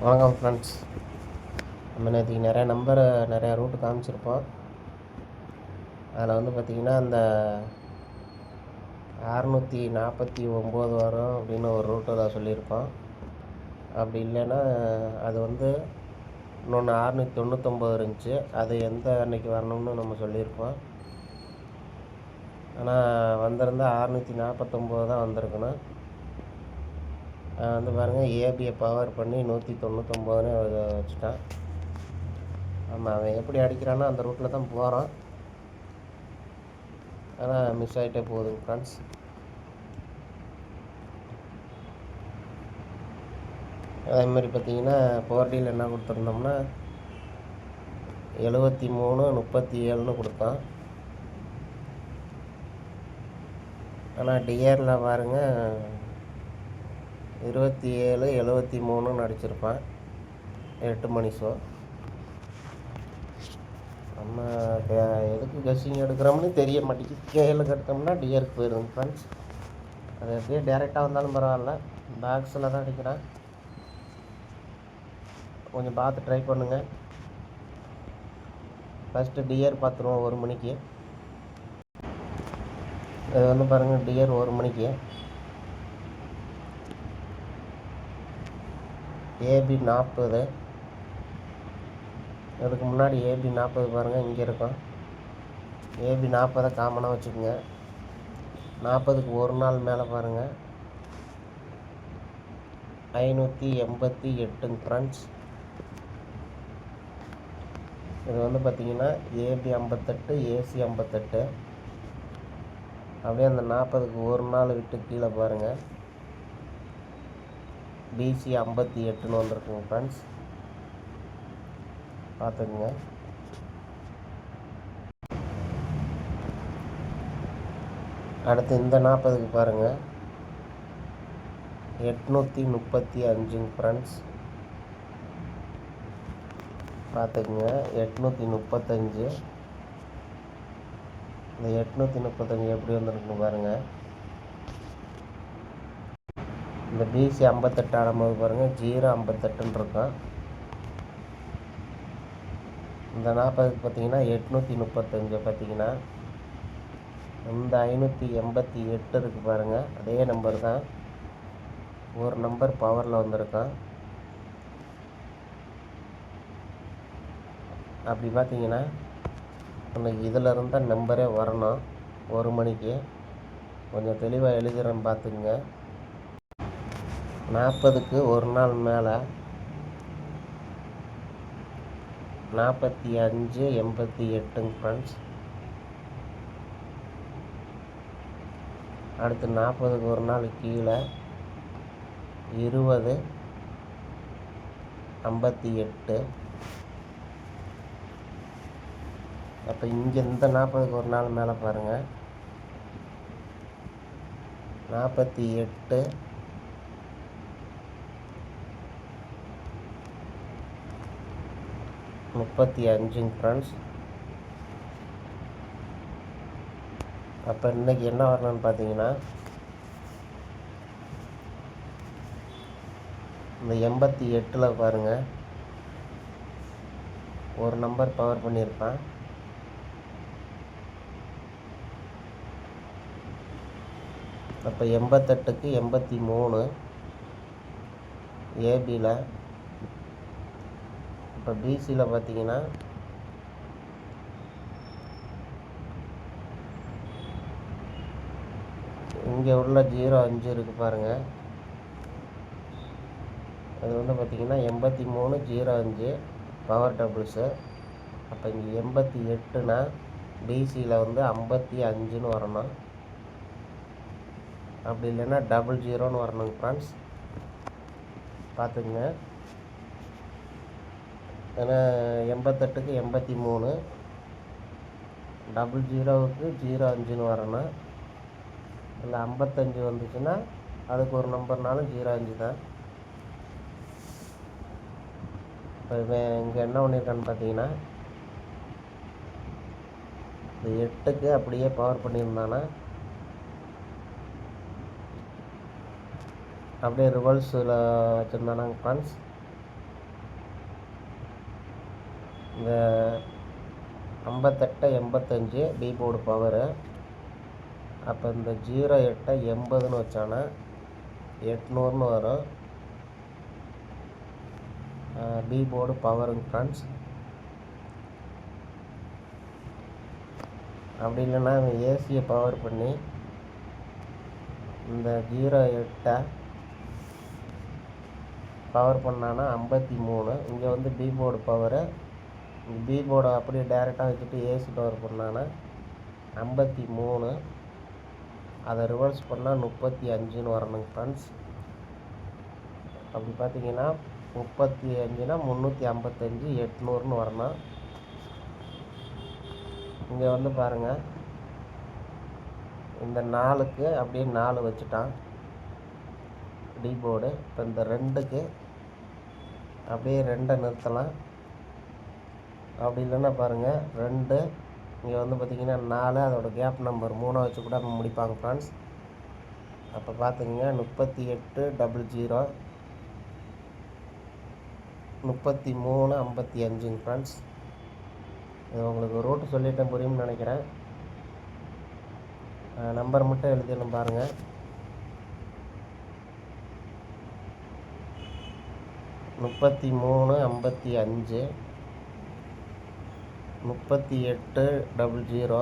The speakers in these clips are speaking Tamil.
வணக்கம் ஃப்ரெண்ட்ஸ். நம்ம நேற்றுக்கு நிறையா ரூட்டு காமிச்சிருப்போம். அதில் வந்து பார்த்திங்கன்னா அந்த 649 வரும் அப்படின்னு ஒரு ரூட்டில் சொல்லியிருக்கோம். அப்படி இல்லைன்னா அது வந்து இன்னொன்று 699 இருந்துச்சு. அது எந்த அன்னைக்கு வரணும்னு நம்ம சொல்லியிருப்போம். ஆனால் வந்திருந்தால் 649 தான் வந்திருக்கணும். வந்து பாருங்கள், ஏபியை பவர் பண்ணி 199னே வச்சுட்டான். ஆமாம், அவன் எப்படி அடிக்கிறானோ அந்த ரூட்டில் தான் போகிறான். ஆனால் மிஸ் ஆகிட்டே போகுதுங்க ஃப்ரெண்ட்ஸ். அதேமாதிரி பார்த்தீங்கன்னா 4Dயில் என்ன கொடுத்துருந்தோம்னா 73-37ன்னு கொடுத்தான். ஆனால் டிஆரில் பாருங்கள் 27-73ன்னு அடிச்சிருப்பான். 8 மணி ஷோ. நம்ம எதுக்கு கெஸ்ஸிங் எடுக்கிறோம்னு தெரிய மாட்டேங்குது. கேஎலுக்கு எடுத்தோம்னா டிஆருக்கு போயிடுங்க ஃப்ரெண்ட்ஸ். அது எப்படியே டேரெக்டாக வந்தாலும் பரவாயில்ல, பாக்ஸில் தான் அடிக்கிறேன். கொஞ்சம் பார்த்து ட்ரை பண்ணுங்கள். ஃபஸ்ட்டு டிஆர் பார்த்துருவோம் 1 மணிக்கு. இது வந்து பாருங்கள், டிஆர் 1 மணிக்கு ஏபி 40. இதுக்கு முன்னாடி ஏபி 40 பாருங்கள், இங்கே இருக்கும். ஏபி 40 காமனாக வச்சுக்கோங்க. 40க்கு ஒரு நாள் மேலே பாருங்கள் 588 ஃப்ரெண்ட்ஸ். இது வந்து பார்த்திங்கன்னா ஏபி 58, ஏசி 58. அப்படியே அந்த 40க்கு ஒரு நாள் விட்டு கீழே பாருங்கள் பிசி 58ன்னு வந்திருக்குங்க ஃப்ரெண்ட்ஸ். பார்த்துக்குங்க. அடுத்து இந்த 40க்கு பாருங்கள் 835 ஃப்ரெண்ட்ஸ். பார்த்துக்குங்க, 835. இந்த 835 எப்படி வந்திருக்குன்னு பாருங்கள். இந்த பிசி 58 ஆடும்போது பாருங்கள் 058ன்னு இருக்கும். இந்த 40க்கு பார்த்தீங்கன்னா 835 பார்த்தீங்கன்னா இந்த 588 இருக்குது பாருங்கள். அதே நம்பர் தான், ஒரு நம்பர் பவரில் வந்திருக்கான். அப்படி பார்த்தீங்கன்னா உங்களுக்கு இதில் இருந்தால் நம்பரே வரணும் 1 மணிக்கு. கொஞ்சம் தெளிவாக எழுதுகிறேன்னு பார்த்துக்குங்க. 40க்கு ஒரு நாள் மேலே 45-88 ஃப்ரெண்ட்ஸ். அடுத்து 40க்கு ஒரு நாள் கீழே 20-58. அப்போ இங்கே இந்த 40க்கு ஒரு நாள் மேலே பாருங்கள் 48-35 ஃப்ரெண்ட்ஸ். அப்போ இன்றைக்கி என்ன வரணும்னு பார்த்தீங்கன்னா இந்த 88ல் பாருங்கள் ஒரு நம்பர் பவர் பண்ணியிருப்பான். அப்போ 88க்கு 83 ஏபியில். இப்போ பிசியில் பார்த்தீங்கன்னா இங்கே உள்ள 05 இருக்குது பாருங்கள். அது வந்து பார்த்திங்கன்னா 83-05 பவர் டபுள்ஸு. அப்போ இங்கே 88னா பிசியில் வந்து 55ன்னு வரணும். அப்படி இல்லைன்னா 00ன்னு வரணுங்க ஃப்ரெண்ட்ஸ். பார்த்துக்குங்க. ஏன்னா 88க்கு 83, 00க்கு 05ன்னு வரணும். இல்லை 55 வந்துச்சுன்னா அதுக்கு ஒரு நம்பர்னாலும் 05 தான். இப்போ இங்கே என்ன பண்ணியிருக்கான்னு பார்த்தீங்கன்னா இந்த 8க்கு அப்படியே பவர் பண்ணியிருந்தானா அப்படியே ரிவர்ஸில் வச்சுருந்தானாங்க ஃப்ரெண்ட்ஸ். இந்த 5885 பி போர்டு பவரு. அப்போ இந்த 08 80ன்னு வச்சானா 800ன்னு வரும். பி போர்டு பவருங்க ஃப்ரெண்ட்ஸ். அப்படி இல்லைன்னா ஏசியை பவர் பண்ணி இந்த 08 பவர் பண்ணானா 53. இங்கே வந்து பி போர்டு பவரு. பி போர்டை அப்படியே டேரெக்டாக வச்சுட்டு ஏசி பவர் பண்ணானா 53. அதை ரிவர்ஸ் பண்ணால் 35ன்னு வரணுங்க ஃப்ரெண்ட்ஸ். அப்படி பார்த்தீங்கன்னா 35னா 355 800ன்னு வரணும். இங்கே வந்து பாருங்கள், இந்த 4க்கு அப்படியே 4 வச்சுட்டான் டி போர்டு. இப்போ இந்த 2க்கு அப்படியே 2 நிறுத்தலாம். அப்படி இல்லைன்னா பாருங்கள் 2 இங்கே வந்து பார்த்திங்கன்னா 4 அதோட கேப் நம்பர் 3 வச்சு கூட முடிப்பாங்க ஃப்ரெண்ட்ஸ். அப்போ பார்த்துக்குங்க 3800 3355ங்க ஃப்ரெண்ட்ஸ். இது உங்களுக்கு ரூட்டு சொல்லிட்டேன், புரியும்னு நினைக்கிறேன். நம்பர் மட்டும் எழுதிடணும் பாருங்கள். 3355 3800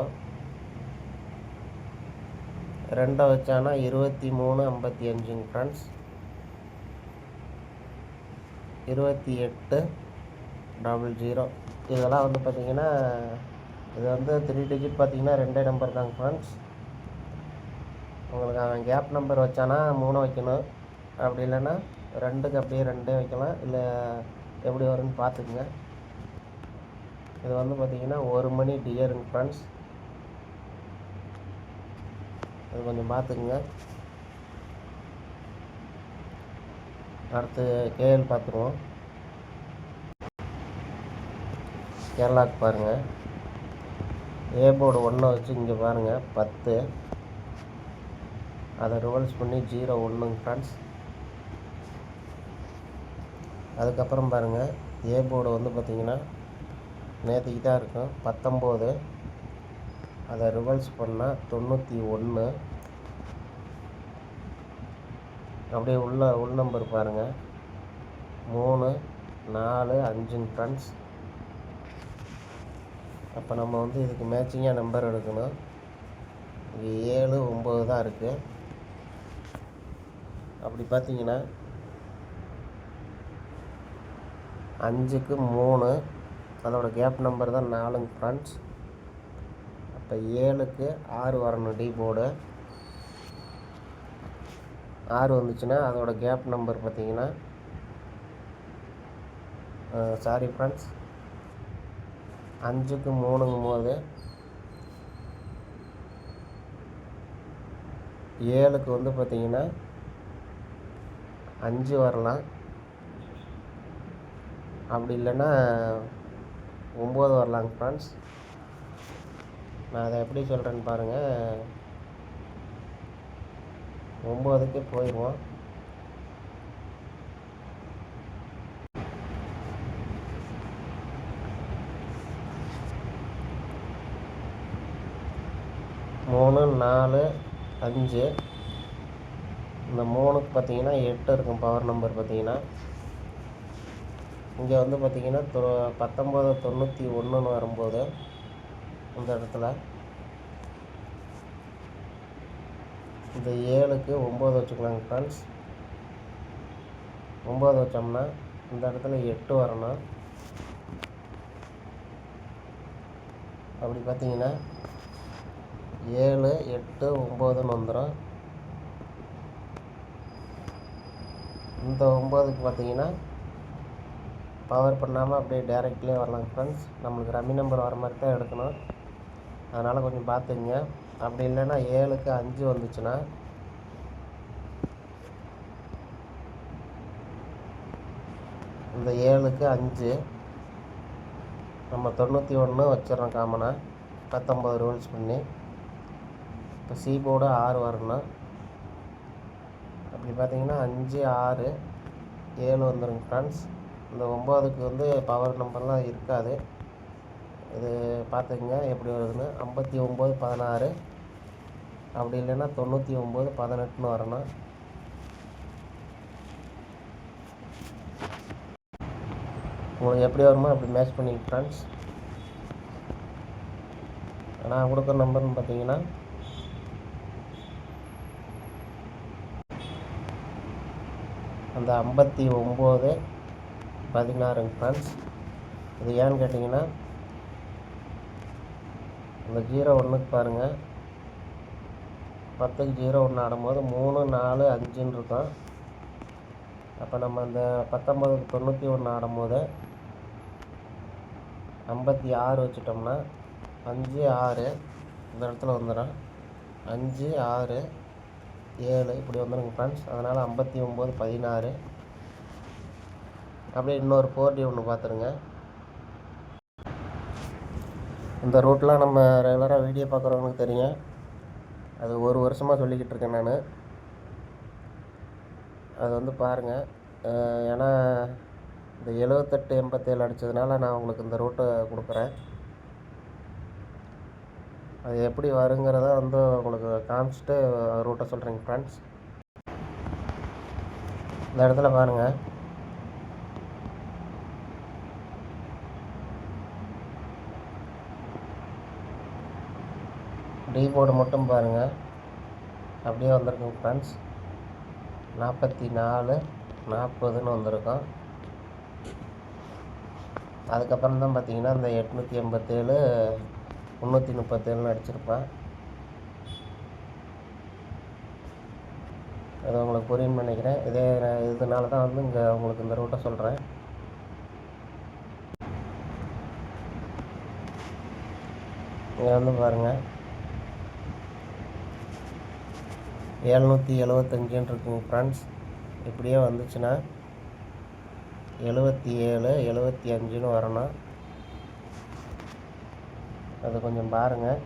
2 வச்சானா 2355ங்க ஃப்ரெண்ட்ஸ். 2800. இதெல்லாம் வந்து பார்த்திங்கன்னா இது வந்து 3 டிஜிட் பார்த்திங்கன்னா 2 நம்பர் தாங்க ஃப்ரெண்ட்ஸ். உங்களுக்கு அவன் கேப் நம்பர் வச்சானா 3 வைக்கணும். அப்படி இல்லைன்னா 2க்கு அப்படியே 2 வைக்கலாம். இல்லை எப்படி வரும்னு பார்த்துக்குங்க. இது வந்து பார்த்திங்கன்னா 1 மணி டியருங்க ஃப்ரெண்ட்ஸ். அது கொஞ்சம் பார்த்துக்குங்க. அடுத்து கேஎல் பார்த்துருவோம். கேரளாவுக்கு பாருங்கள், ஏ போர்டு 1 வச்சு இங்கே பாருங்கள் 10. அதை ரிவர்ஸ் பண்ணி 01ங்க ஃப்ரெண்ட்ஸ். அதுக்கப்புறம் பாருங்கள், ஏ போர்டு வந்து பார்த்திங்கன்னா நேற்றுக்கு தான் இருக்கும் 19. அதை ரிவர்ஸ் பண்ணால் 91. அப்படியே உள் நம்பர் பாருங்கள் 3 4 5ங்க ஃப்ரெண்ட்ஸ். அப்போ நம்ம வந்து இதுக்கு மேட்சிங்காக நம்பர் எடுக்கணும். இங்கே 7 9 தான் இருக்குது. அப்படி பார்த்தீங்கன்னா 5க்கு 3 அதோட கேப் நம்பர் தான் 4ங்க ஃப்ரெண்ட்ஸ். அப்போ 7க்கு 6 வரணும். டி போர்டு 6 வந்துச்சுன்னா அதோட கேப் நம்பர் பார்த்தீங்கன்னா சாரி ஃப்ரெண்ட்ஸ், 5க்கு 3ங்கும் போது 7க்கு வந்து பார்த்திங்கன்னா 5 வரலாம். அப்படி இல்லைன்னா 9 வரலாங்க ஃப்ரெண்ட்ஸ். நான் அதை எப்படி சொல்கிறேன்னு பாருங்கள். 9க்கு போயிடுவோம். மூணு 4 5 இந்த 3க்கு பார்த்தீங்கன்னா 8 இருக்கும் பவர் நம்பர். பார்த்தீங்கன்னா இங்கே வந்து பார்த்திங்கன்னா 1991ன்னு வரும்போது இந்த இடத்துல இந்த 7க்கு 9 வச்சுக்கலாங்க ஃப்ரெண்ட்ஸ். 9 வச்சோம்னா இந்த இடத்துல 8 வரணும். அப்படி பார்த்தீங்கன்னா 7 8 9ன்னு வந்துடும். இந்த 9க்கு பார்த்தீங்கன்னா பவர் பண்ணாமல் அப்படியே டேரெக்ட்லேயே வரலாங்க ஃப்ரெண்ட்ஸ். நம்மளுக்கு ரம்மி நம்பர் வர மாதிரி தான் எடுக்கணும். அதனால் கொஞ்சம் பார்த்துக்குங்க. அப்படி இல்லைன்னா 7க்கு 5 வந்துச்சுன்னா இந்த 7க்கு 5 நம்ம 91 வச்சிடறோம் காமனாக 19 ரூல்ஸ் பண்ணி. இப்போ சி போர்டு 6 வரணும். அப்படி பார்த்தீங்கன்னா 5 6 7 வந்துடுங்க ஃப்ரெண்ட்ஸ். இந்த 9க்கு வந்து பவர் நம்பர்லாம் இருக்காது. இது பார்த்துக்குங்க எப்படி வருதுன்னு. 5916 அப்படி இல்லைன்னா 9918 வரணும். உங்களுக்கு எப்படி வருமோ அப்படி மேட்ச் பண்ணிங்க ஃப்ரெண்ட்ஸ். நான் கொடுக்குற நம்பர்னு பார்த்தீங்கன்னா அந்த 5916 ஃப்ரெண்ட்ஸ். இது ஏன்னு கேட்டிங்கன்னா இந்த 01க்கு பாருங்கள், 10க்கு 01 ஆடும்போது 3 4 5ன்னு இருக்கும். அப்போ நம்ம அந்த 19க்கு 91 ஆடும்போது 56 வச்சுட்டோம்னா 5 6 இந்த இடத்துல வந்துடும். 5 6 7 இப்படி வந்துடுங்க ஃப்ரெண்ட்ஸ். அதனால் 5916. அப்படியே இன்னொரு 4D ஒன்று பார்த்துருங்க. இந்த ரூட்லாம் நம்ம ரெகுலராக வீடியோ பார்க்குறவங்களுக்கு தெரியும். அது ஒரு வருஷமாக சொல்லிக்கிட்டு இருக்கேன் நான். அது வந்து பாருங்கள். ஏன்னா இந்த 78 87 அடித்ததுனால நான் உங்களுக்கு இந்த ரூட்டை கொடுக்குறேன். அது எப்படி வருங்கிறத வந்து உங்களுக்கு காமிச்சிட்டு ரூட்டை சொல்கிறேங்க ஃப்ரெண்ட்ஸ். இந்த இடத்துல பாருங்கள், டி போர்டு மட்டும் பாருங்கள் அப்படியே வந்திருக்குங்க ஃப்ரெண்ட்ஸ். 44 40ன்னு வந்திருக்கும். அதுக்கப்புறம் தான் பார்த்தீங்கன்னா இந்த 887 337ன்னு அடிச்சிருப்பேன். அது உங்களுக்கு புரியும்னு நினைக்கிறேன். இதனால தான் வந்து இங்கே உங்களுக்கு இந்த ரூட்டை சொல்கிறேன். இங்கே வந்து பாருங்கள் 775ன்னு இருக்குங்க ஃப்ரெண்ட்ஸ். இப்படியே வந்துச்சுன்னா 77 75ன்னு வரணும். அது கொஞ்சம் பாருங்கள்.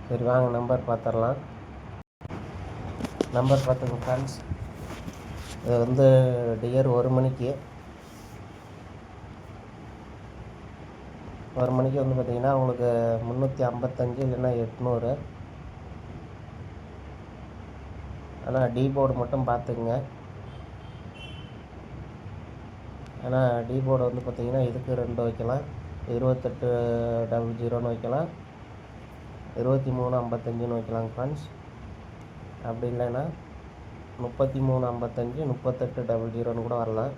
சரி வாங்க நம்பர் பார்த்துடலாம். நம்பர் பார்த்துங்க ஃப்ரெண்ட்ஸ். இது வந்து டியர் 1 மணிக்கு வந்து பார்த்திங்கன்னா உங்களுக்கு 355 இல்லைன்னா 800. ஆனால் டி போர்டு மட்டும் பார்த்துக்குங்க. ஏன்னா டி போர்டு வந்து பார்த்திங்கன்னா இதுக்கு 2 வைக்கலாம். 2800ன்னு வைக்கலாம், 2355ன்னு வைக்கலாங்க ஃப்ரெண்ட்ஸ். அப்படி இல்லைன்னா 3355 3800ன்னு கூட வரலாம்.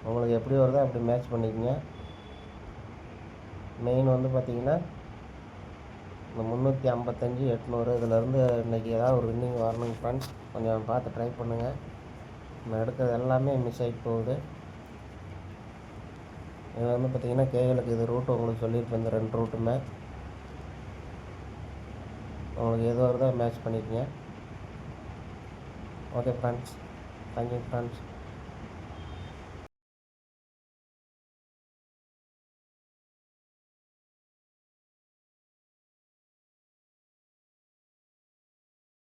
உங்களுக்கு எப்படி வருதோ அப்படி மேட்ச் பண்ணிக்கோங்க. மெயின் வந்து பார்த்திங்கன்னா இந்த 355 800 இதிலேருந்து இன்றைக்கி ஏதாவது ஒரு வின்னிங் வரணுங்க ஃப்ரெண்ட்ஸ். கொஞ்சம் பார்த்து ட்ரை பண்ணுங்கள். நம்ம எடுக்கிறது எல்லாமே மிஸ் ஆகிட்டு போகுது. இது வந்து பார்த்திங்கன்னா கேஎலுக்கு இது ரூட்டு உங்களுக்கு சொல்லியிருப்பேன். இந்த 2 ரூட்டுமே உங்களுக்கு எது வருதோ மேட்ச் பண்ணிக்கோங்க. Okay friends, thank you friends.